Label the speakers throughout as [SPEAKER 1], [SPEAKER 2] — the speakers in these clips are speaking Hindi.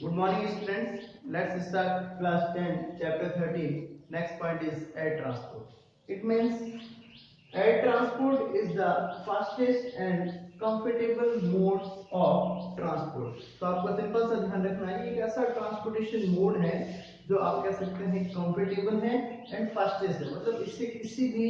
[SPEAKER 1] Good morning, students. Let's start class 10, chapter 13. Next point is air transport. It means air transport is the fastest and comfortable mode of transport. तो आपको सिंपल सा ध्यान रखना है, एक ऐसा ट्रांसपोर्टेशन मोड है जो आप कह सकते हैं कंफर्टेबल है एंड फास्टेस्ट है। मतलब इससे किसी भी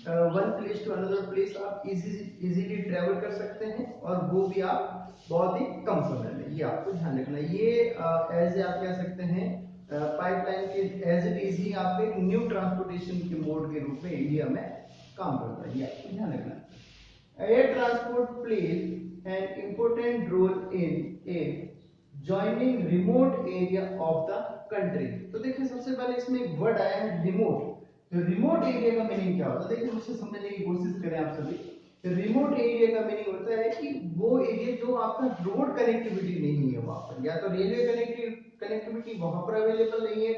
[SPEAKER 1] one place to another place आप इजीली ट्रेवल कर सकते हैं और वो भी आप बहुत ही कम समय में। ये आपको ध्यान रखना है। ये एज आप कह सकते हैं पाइपलाइन के एज इट इज ही आप एक न्यू ट्रांसपोर्टेशन के मोड के रूप में इंडिया में काम करता है। ये आपको ध्यान रखना है। Air transport plays an important role in joining remote area of the country. तो देखिए सबसे पहले इसमें एक वर्ड आया है रिमोट। तो रिमोट एरिया का मीनिंग क्या होता है? देखिए मुझसे समझने की कोशिश करें आप सभी। रिमोट एरिया का मीनिंग होता है कि वो एरिया जो आपका रोड कनेक्टिविटी नहीं है वहां पर, या तो रेलवे कनेक्टिविटी वहां पर अवेलेबल नहीं है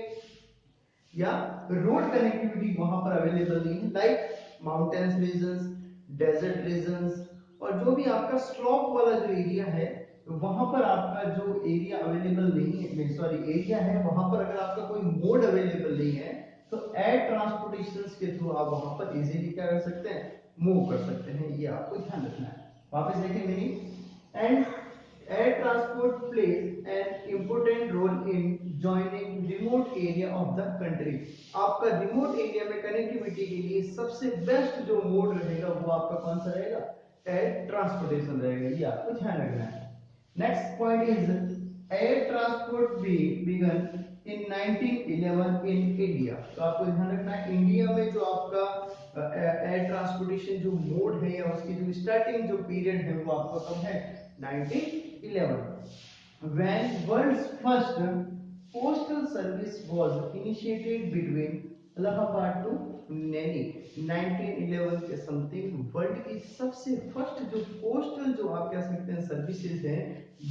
[SPEAKER 1] या रोड कनेक्टिविटी वहां पर अवेलेबल नहीं है, like mountains regions, desert regions, और जो भी आपका स्लॉप वाला जो एरिया है वहां पर आपका जो एरिया अवेलेबल नहीं है, सॉरी एरिया है वहां पर अगर आपका कोई मोड अवेलेबल नहीं है तो एयर ट्रांसपोर्टेशन के थ्रू आप वहां पर इजीली क्या कर सकते हैं, मूव कर सकते हैं। ये आपको ध्यान रखना है। वापस देखें meaning. And air transport plays an important role in joining remote area of the country। आपका रिमोट एरिया में कनेक्टिविटी के लिए सबसे बेस्ट जो मोड रहेगा वो आपका कौन सा रहेगा? एयर ट्रांसपोर्टेशन रहेगा। ये आपको ध्यान रखना है। Next point is air transport began in 1911 in India. तो आपको ध्यान रखना है इंडिया में जो आपका एयर ट्रांसपोर्टेशन जो मोड है या उसकी जो स्टार्टिंग जो पीरियड है वो आपका कब है? 1911 when world's first postal service was initiated between Allahabad to Naini. 1911 के समथिंग वर्ल्ड की सबसे फर्स्ट जो पोस्टल जो आप कह सकते हैं सर्विसेज है,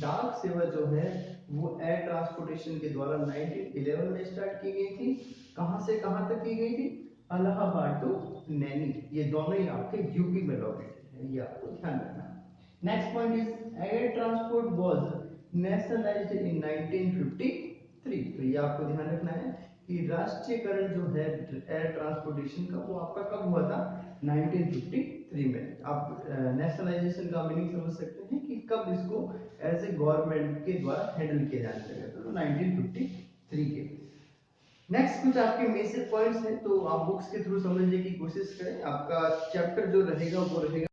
[SPEAKER 1] डाक सेवा जो है वो एयर ट्रांसपोर्टेशन के द्वारा 1911 में स्टार्ट की गई थी। कहां से कहां तक की गई थी? इलाहाबाद टू नैनी। ये दोनों ही आपके यूपी में लोकेटेड है। ये आपको ध्यान रखना है। Next point is air transport was nationalized in 1953। तो ये आपको ध्यान रखना है कि राष्ट्रीयकरण जो है एयर ट्रांसपोर्टेशन का वो आपका कब हुआ था? 1953 में। आप नेशनलाइजेशन का मीनिंग समझ सकते हैं कि कब इसको एज ए गवर्नमेंट के द्वारा हैंडल किया जाने लगा, तो 1953 के। नेक्स्ट कुछ आपके मेजर पॉइंट्स हैं तो आप बुक्स के थ्रू समझने की कोशिश करें। आपका चैप्टर जो रहेगा वो रहेगा।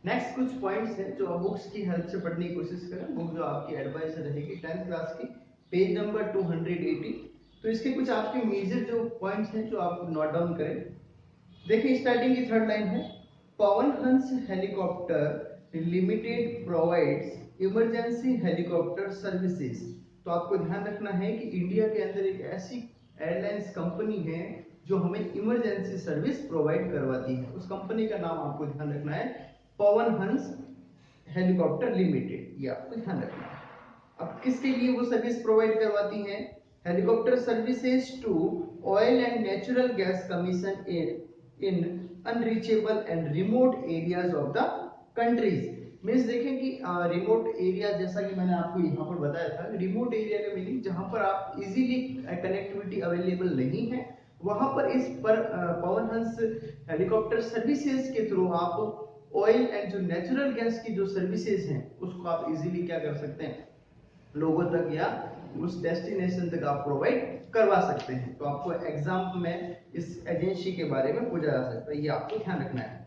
[SPEAKER 1] नेक्स्ट कुछ पॉइंट्स हैं जो आप बुक्स की हेल्प से पढ़ने की कोशिश करें। बुक जो आपकी एडवाइस रहेगी 10th क्लास की, पेज नंबर 280। तो इसके कुछ आपके मेजर जो पॉइंट्स हैं जो आप नोट डाउन करें। देखिए स्टार्टिंग की थर्ड लाइन है, Pawan Hans helicopter limited provides emergency helicopter services. तो आपको ध्यान रखना है कि इंडिया के अंदर एक ऐसी एयरलाइंस कंपनी है जो हमें इमरजेंसी सर्विस प्रोवाइड करवाती है। उस कंपनी का नाम आपको ध्यान रखना है, पवन हंस हेलीकॉप्टर लिमिटेड। ये आपको ध्यान रखना है। अब किसके लिए वो सर्विस प्रोवाइड करवाती है? Helicopter services to oil and natural gas commission in unreachable and remote areas of the countries. Means देखें कि रिमोट एरिया, जैसा कि मैंने आपको यहाँ पर बताया था, रिमोट एरिया का मीनिंग जहां पर आप इजीली कनेक्टिविटी अवेलेबल नहीं है वहां पर इस पर पवन हंस हेलीकॉप्टर सर्विसेज के थ्रू आप ऑयल एंड जो नेचुरल गैस की जो सर्विसेज हैं उसको आप इजीली क्या कर सकते हैं, लोगों तक या उस डेस्टिनेशन तक आप प्रोवाइड करवा सकते हैं। तो आपको एग्जाम में इस एजेंसी के बारे में पूछा जा सकता है। ये आपको ध्यान रखना है।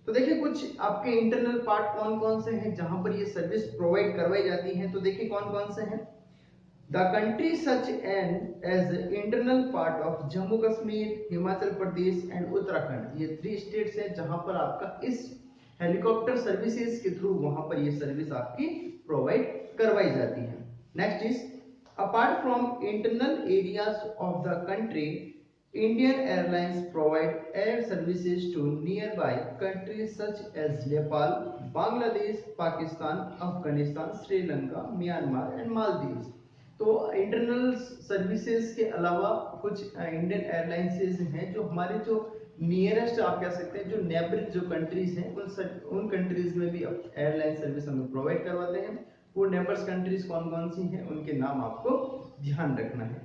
[SPEAKER 1] तो देखिए कुछ आपके इंटरनल पार्ट कौन कौन से हैं जहां पर ये सर्विस प्रोवाइड करवाई जाती है। तो देखिए कौन कौन से हैं। The country such an as internal part of Jammu Kashmir, Himachal Pradesh and Uttarakhand. ये 3 स्टेट्स हैं जहां पर आपका इस हेलीकॉप्टर सर्विसेज के थ्रू वहां पर ये सर्विस आपकी प्रोवाइड करवाई जाती है। Next is apart from internal areas of the country, Indian Airlines provide air services to nearby countries such as Nepal, Bangladesh, Pakistan, Afghanistan, Sri Lanka, Myanmar and Maldives। तो इंटरनल सर्विसेज के अलावा कुछ इंडियन एयरलाइंसेज हैं जो हमारे जो नियरेस्ट आप कह सकते हैं जो नेबरिंग जो कंट्रीज हैं उन कंट्रीज में भी एयरलाइन सर्विस हम प्रोवाइड करवाते हैं। वो नेबर्स कंट्रीज कौन कौन सी हैं उनके नाम आपको ध्यान रखना है।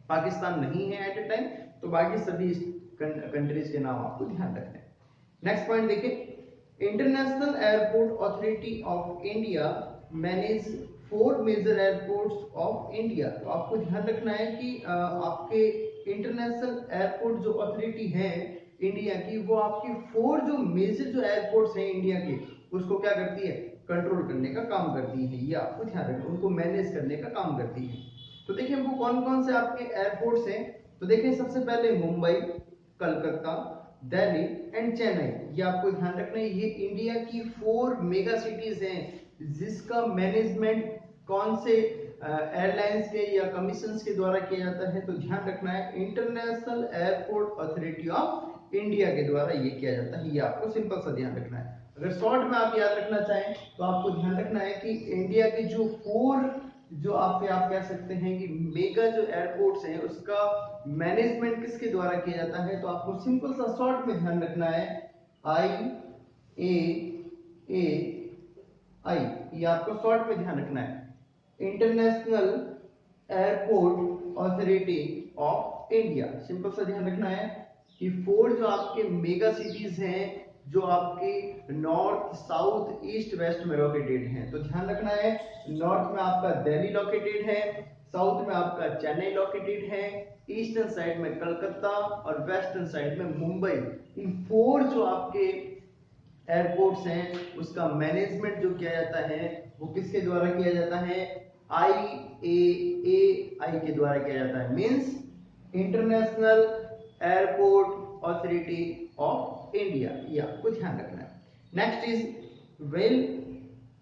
[SPEAKER 1] पाकिस्तान नहीं है एट ए टाइम, तो बाकी सभी कंट्रीज के नाम आपको ध्यान रखने हैं। नेक्स्ट पॉइंट देखिए, international airport authority of India manage 4 major airports of India. तो आपको ध्यान रखना है कि आपके इंटरनेशनल एयरपोर्ट जो अथॉरिटी है इंडिया की, वो आपकी 4 जो मेजर जो एयरपोर्ट्स हैं इंडिया के, उसको क्या करती है, कंट्रोल करने का काम करती है। ये आपको ध्यान रखना, उनको मैनेज करने का काम करती है। तो देखिए वो कौन कौन से आपके एयरपोर्ट्स हैं। तो देखिए सबसे पहले मुंबई, कलकत्ता, दिल्ली एंड चेन्नई। ये आपको ध्यान रखना है, ये इंडिया की 4 मेगा सिटीज हैं जिसका मैनेजमेंट कौन से एयरलाइंस के या कमीशंस के द्वारा किया जाता है। तो ध्यान रखना है international airport authority of India के द्वारा ये किया जाता है। ये आपको सिंपल सा ध्यान रखना है। अगर शॉर्ट में आप याद रखना चाहें तो आपको ध्यान रखना है कि इंडिया के जो 4 जो आप कह सकते हैं कि मेगा जो एयरपोर्ट्स हैं उसका मैनेजमेंट किसके द्वारा किया जाता है। तो आपको सिंपल सा शॉर्ट में ध्यान रखना है IAAI। ये आपको शॉर्ट में ध्यान रखना है, international airport authority of India. Simple सा ध्यान रखना है कि 4 जो आपके मेगा सिटीज हैं जो आपके नॉर्थ, साउथ, ईस्ट, वेस्ट में लोकेटेड हैं। तो ध्यान रखना है, नॉर्थ में आपका दिल्ली लोकेटेड है, साउथ में आपका चेन्नई लोकेटेड है, ईस्टर्न साइड में कलकत्ता और वेस्टर्न साइड में मुंबई। इन 4 जो आपके एयरपोर्ट्स हैं उसका मैनेजमेंट जो किया जाता है वो किसके द्वारा किया जाता है, IAAI के द्वारा किया जाता है, means international airport authority of India. ये आपको ध्यान रखना है। Next is well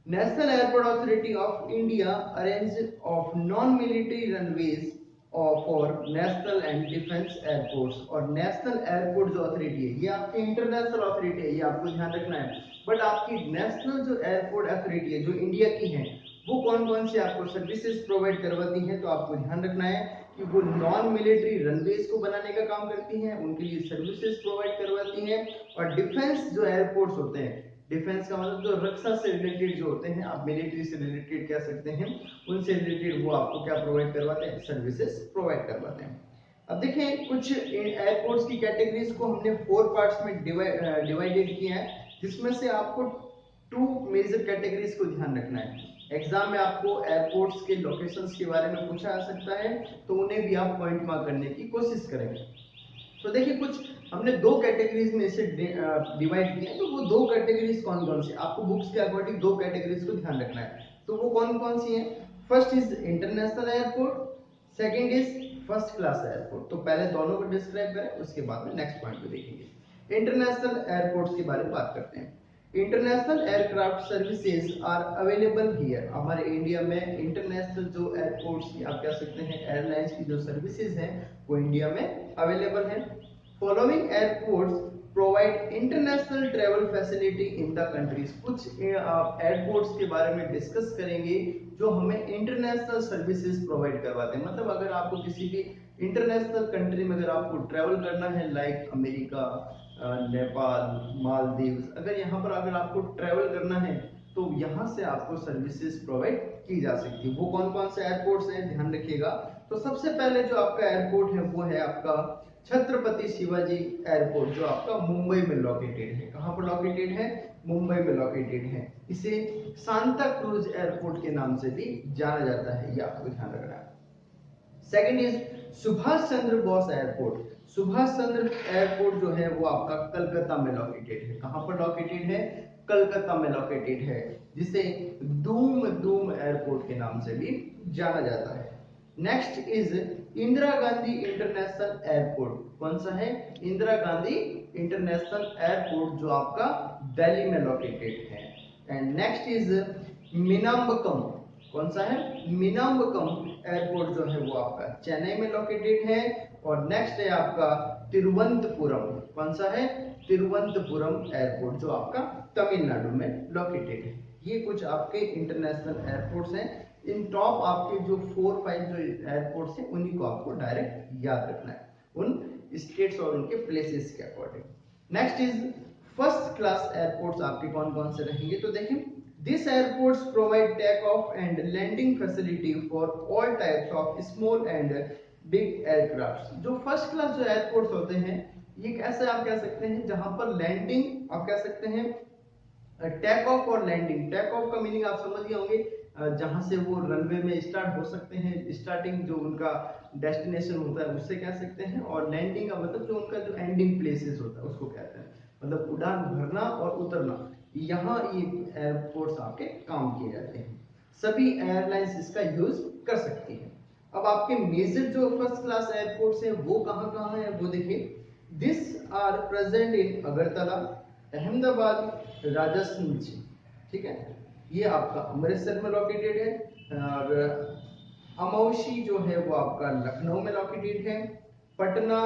[SPEAKER 1] national airport authority of India arrange of non military runways for national and defence airports. और नेशनल एयरपोर्ट जो अथॉरिटी है ये आपकी इंटरनेशनल अथॉरिटी है, ये आपको ध्यान रखना है। बट आपकी नेशनल जो एयरपोर्ट अथॉरिटी है जो इंडिया की है वो कौन कौन सी आपको सर्विसेज प्रोवाइड करवाती है। तो आपको ध्यान रखना है कि वो नॉन मिलिट्री रनवेज को बनाने का काम करती हैं, उनके लिए सर्विसेज प्रोवाइड करवाती हैं। और डिफेंस जो एयरपोर्ट्स होते हैं, डिफेंस का मतलब जो रक्षा से रिलेटेड जो होते हैं, आप मिलिट्री से रिलेटेड कह सकते हैं, उनसे रिलेटेड वो आपको क्या प्रोवाइड करवाते हैं, सर्विसेज प्रोवाइड करवाते हैं। अब देखें कुछ एयरपोर्ट्स की कैटेगरीज को हमने 4 पार्ट्स में डिवाइडेड किया है, जिसमें से आपको 2 मेजर कैटेगरीज को ध्यान रखना है। एग्जाम में आपको एयरपोर्ट्स के लोकेशंस के बारे में पूछा जा सकता है, तो उन्हें भी आप पॉइंट मार्क करने की कोशिश करेंगे। तो देखिए कुछ हमने 2 कैटेगरीज में इसे डिवाइड किया है। तो वो 2 कैटेगरीज कौन कौन सी, आपको बुक्स के अकॉर्डिंग 2 कैटेगरीज को ध्यान रखना है। तो वो कौन कौन सी हैं, first is international airport, second is first class airport. तो पहले दोनों को डिस्क्राइब करें, उसके बाद में नेक्स्ट पॉइंट को देखेंगे। इंटरनेशनल एयरपोर्ट्स के बारे में बात करते हैं। International aircraft services are available here. हमारे इंडिया में इंटरनेशनल जो एयरपोर्ट्स की आप कह सकते हैं एयरलाइंस की जो सर्विसेज हैं वो इंडिया में अवेलेबल है। Following airports provide international travel facility in the countries. कुछ एयरपोर्ट्स के बारे में डिस्कस करेंगे जो हमें इंटरनेशनल सर्विसेज प्रोवाइड करवाते हैं। मतलब अगर आपको किसी भी इंटरनेशनल कंट्री में अगर आपको ट्रेवल करना है, लाइक अमेरिका, नेपाल, मालदीव्स, अगर यहाँ पर अगर आपको ट्रेवल करना है तो यहाँ से आपको सर्विसेज प्रोवाइड की जा सकती है। वो कौन कौन से एयरपोर्ट्स हैं ध्यान रखिएगा। तो सबसे पहले जो आपका एयरपोर्ट है वो है आपका छत्रपति शिवाजी एयरपोर्ट, जो आपका मुंबई में लोकेटेड है। कहाँ पर लोकेटेड है, मुंबई में लोकेटेड है। इसे सांता क्रूज एयरपोर्ट के नाम से भी जाना जाता है, ये आपको ध्यान रखना है। Second is Subhash Chandra Bose airport. Subhash Chandra airport जो है वो आपका कलकत्ता में लोकेटेड है। कहाँ पर लोकेटेड है, कलकत्ता में लोकेटेड है, जिसे दूम एयरपोर्ट के नाम से भी जाना जाता है। Next is Indira Gandhi international airport. कौन सा है, इंदिरा गांधी इंटरनेशनल एयरपोर्ट, जो आपका दिल्ली में लोकेटेड है। And next is Meenambakkam. कौन सा है, मीनाम्बकम एयरपोर्ट जो है वो आपका चेन्नई में लोकेटेड है। और नेक्स्ट है आपका तिरुवनंतपुरम। कौन सा है, तिरुवनंतपुरम एयरपोर्ट, जो आपका तमिलनाडु में लोकेटेड है। ये कुछ आपके इंटरनेशनल एयरपोर्ट्स हैं। इन टॉप आपके जो 4-5 जो एयरपोर्ट्स हैं उन्हीं को आपको डायरेक्ट याद रखना है। उन स्टेट्स और उनके प्लेसेस के according. Next is first class airports आपके कौन कौन से रहेंगे, तो देखें this airports provide take off and landing facility for all types of small and big aircraft. जो फर्स्ट क्लास जो एयरपोर्ट्स होते हैं ये कैसे आप कह सकते हैं जहां पर लैंडिंग आप कह सकते हैं टेक ऑफ और लैंडिंग। टेक ऑफ का मीनिंग आप समझ गए होंगे जहां से वो रनवे में स्टार्ट हो सकते हैं, स्टार्टिंग जो उनका डेस्टिनेशन होता है उससे कह सकते हैं, और लैंडिंग का मतलब जो उनका जो एंडिंग प्लेसेस होता है उसको कहते हैं, मतलब उड़ान भरना और उतरना, यहाँ ये एयरपोर्ट्स आपके काम किए जाते हैं। सभी एयरलाइंस इसका यूज कर सकती हैं। अब आपके मेजर जो फर्स्ट क्लास एयरपोर्ट्स हैं वो कहाँ कहाँ है वो देखिए, this are present in Agartala, Ahmedabad, Rajasthan, ठीक है, ये आपका अमृतसर में लोकेटेड है, और अमौशी जो है वो आपका लखनऊ में लोकेटेड है, पटना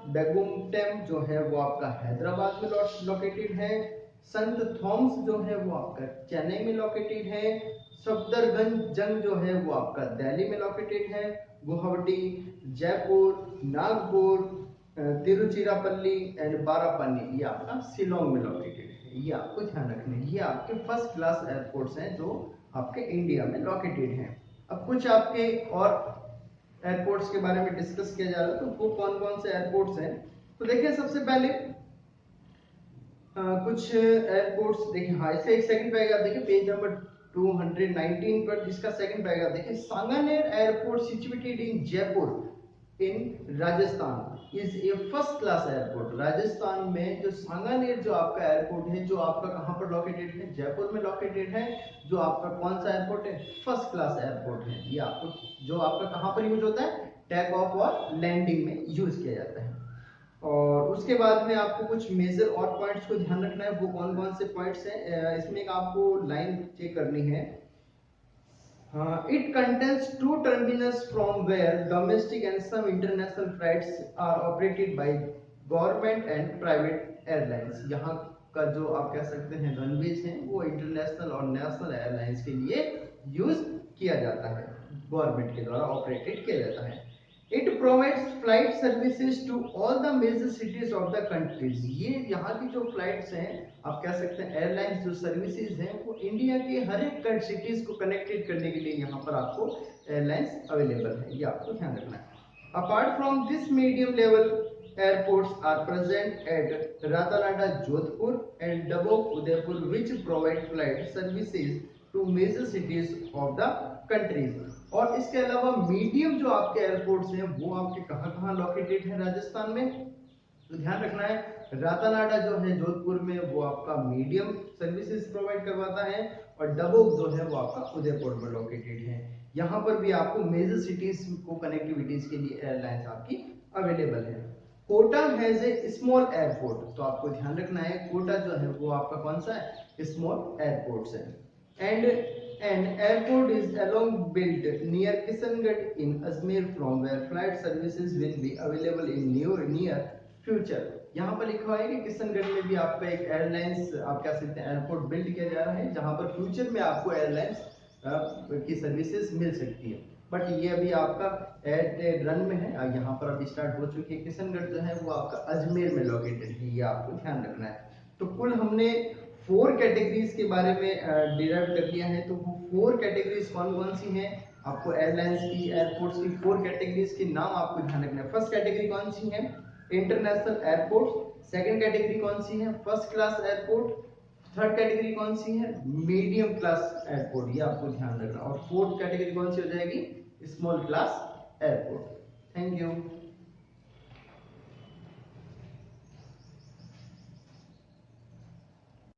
[SPEAKER 1] बेगुमटेम जो है वो आपका हैदराबाद में लोकेटेड है, संत थॉमस जो है वो आपका चेन्नई में लोकेटेड है, सफदरगंज जंग जो है वो आपका दिल्ली में लोकेटेड है, गुवाहाटी, जयपुर, नागपुर, तिरुचिरापल्ली एंड बारापन्नी ये आपका शिलोंग में लोकेटेड है। ये आपको ध्यान रखना है, ये आपके फर्स्ट क्लास एयरपोर्ट्स हैं जो आपके इंडिया में लोकेटेड हैं। अब कुछ आपके और एयरपोर्ट्स के बारे में डिस्कस किया जा रहा है, तो वो कौन कौन से एयरपोर्ट्स हैं, तो देखिए सबसे पहले कुछ एयरपोर्ट्स देखिए, हाँ इसका एक सेकंड पे आप देखिए पेज नंबर 219 पर, इसका सेकंड पैराग्राफ देखिए, Sanganer airport situated in Jaipur in Rajasthan is a first class airport. Rajasthan में जो सांगानेर जो आपका एयरपोर्ट है जो आपका कहां पर लोकेटेड है, जयपुर में लोकेटेड है, जो आपका कौन सा एयरपोर्ट है, फर्स्ट क्लास एयरपोर्ट है। ये आपको जो आपका कहां पर यूज होता है, टेक ऑफ और लैंडिंग में यूज किया जाता है। और उसके बाद में आपको कुछ मेजर और पॉइंट्स को ध्यान रखना है, वो कौन कौन से पॉइंट्स हैं, इसमें एक आपको लाइन चेक करनी है। It contains two terminals from where domestic and some international flights are operated by government and private airlines। यहाँ का जो आप कह सकते हैं रनवेज हैं वो इंटरनेशनल और नेशनल एयरलाइंस के लिए यूज किया जाता है, गवर्नमेंट के द्वारा ऑपरेटेड किया जाता है। It provides flight services to all the major cities of the countries। ये यहाँ की जो फ्लाइट्स हैं आप कह सकते हैं एयरलाइंस जो सर्विसेज हैं वो इंडिया के हर एक सिटीज को कनेक्टेड करने के लिए यहाँ पर आपको एयरलाइंस अवेलेबल है, ये आपको ध्यान रखना है। Apart from this medium level airports are present at Ratanada, Jodhpur and Dabok, Udaipur, which provide flight services to major cities of the country। और इसके अलावा मीडियम जो आपके एयरपोर्ट्स हैं वो आपके कहाँ कहाँ लोकेटेड है राजस्थान में, तो ध्यान रखना है रातानाडा जो है जोधपुर में वो आपका मीडियम सर्विसेज प्रोवाइड करवाता है, और डबोक जो है वो आपका उदयपुर में लोकेटेड है। यहाँ पर भी आपको मेजर सिटीज को कनेक्टिविटीज के लिए एयरलाइंस आपकी अवेलेबल है। Kota has a small airport, तो आपको ध्यान रखना है कोटा जो है वो आपका कौन सा है, स्मॉल एयरपोर्ट है। And an airport is along built near Kishangarh in Ajmer from where flight services will be available in near future। यहाँ पर लिखा है कि किशनगढ़ में भी आपका एक एयरलाइंस आप कह सकते हैं एयरपोर्ट बिल्ड किया जा रहा है जहाँ पर फ्यूचर में आपको एयरलाइंस की सर्विसेज मिल सकती है, बट ये अभी आपका एट रन में है, यहाँ पर अभी स्टार्ट हो चुकी है। किशनगढ़ जो है वो आपका अजमेर में लोकेटेड है, ये आपको ध्यान रखना है। तो कुल हमने 4 कैटेगरीज के बारे में डिराइव कर लिया है, तो वो 4 कैटेगरीज कौन कौन सी हैं, आपको एयरलाइंस की एयरपोर्ट्स की 4 कैटेगरीज के नाम आपको ध्यान रखना है। फर्स्ट कैटेगरी कौन सी है, इंटरनेशनल एयरपोर्ट। सेकंड कैटेगरी कौन सी है, first class airport. Third category कौन सी है, मीडियम क्लास एयरपोर्ट, ये आपको ध्यान रखना। और फोर्थ कैटेगरी कौन सी हो जाएगी, small class airport. Thank you.